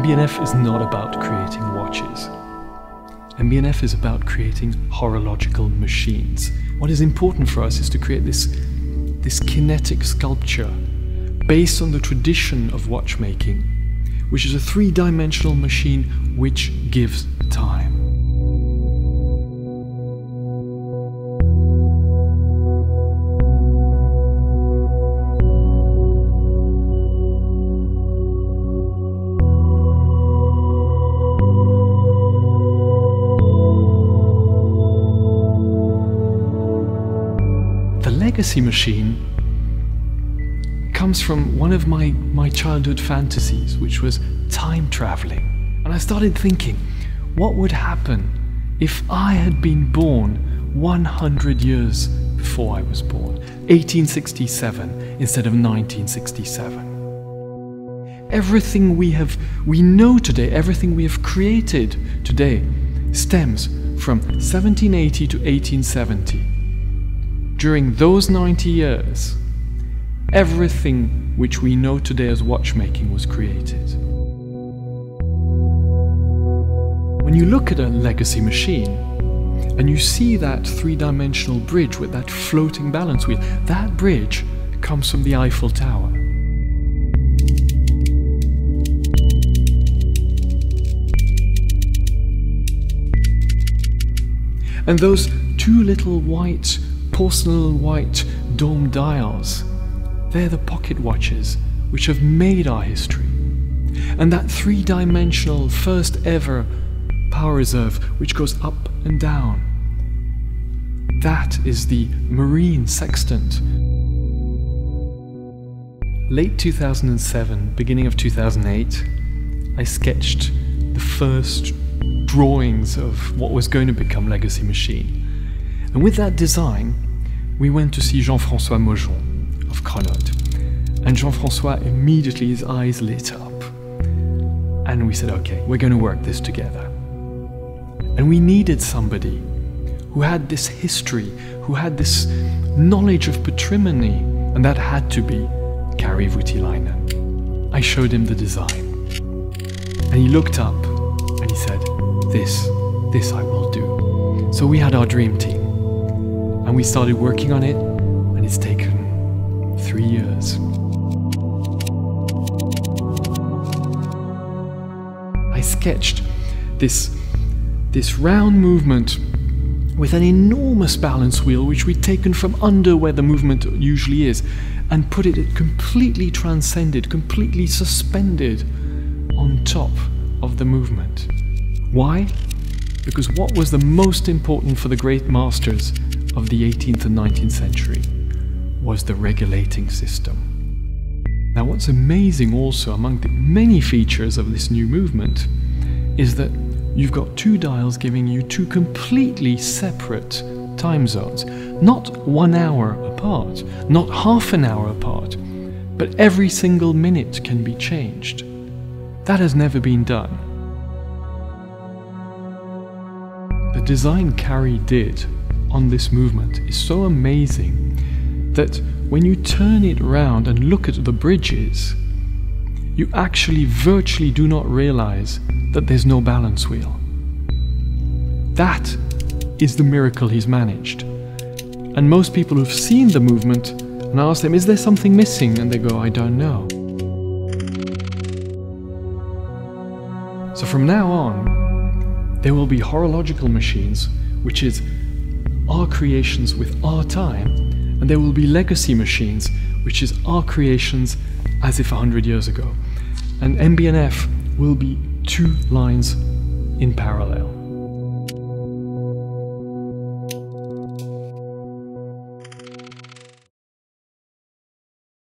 MB&F is not about creating watches. MB&F is about creating horological machines. What is important for us is to create this kinetic sculpture based on the tradition of watchmaking, which is a three-dimensional machine which gives time. The legacy machine comes from one of my childhood fantasies, which was time traveling. And I started thinking, what would happen if I had been born 100 years before I was born, 1867 instead of 1967? Everything we know today, everything we have created today stems from 1780 to 1870. During those 90 years, everything which we know today as watchmaking was created. When you look at a legacy machine and you see that three-dimensional bridge with that floating balance wheel, that bridge comes from the Eiffel Tower. And those two little porcelain white dome dials, they're the pocket watches which have made our history. And that three-dimensional first ever power reserve which goes up and down, that is the marine sextant. Late 2007, beginning of 2008, I sketched the first drawings of what was going to become Legacy Machine. And with that design, we went to see Jean-François Mojon of Grenoble. And Jean-François, immediately his eyes lit up. And we said, okay, we're going to work this together. And we needed somebody who had this history, who had this knowledge of patrimony, and that had to be Kari Voutilainen. I showed him the design. And he looked up and he said, this I will do. So we had our dream team. And we started working on it, and it's taken 3 years. I sketched this round movement with an enormous balance wheel, which we'd taken from under where the movement usually is, and put it completely transcended, completely suspended on top of the movement. Why? Because what was the most important for the great masters of the 18th and 19th century was the regulating system. Now, what's amazing also among the many features of this new movement is that you've got two dials giving you two completely separate time zones, not 1 hour apart, not half an hour apart, but every single minute can be changed. That has never been done. The design Kari did on this movement is so amazing that when you turn it round and look at the bridges, you actually virtually do not realize that there's no balance wheel. That is the miracle he's managed. And most people who've seen the movement, and I ask them, is there something missing? And they go, I don't know. So from now on, there will be horological machines, which is our creations with our time, and there will be legacy machines, which is our creations as if 100 years ago. And MB&F will be two lines in parallel.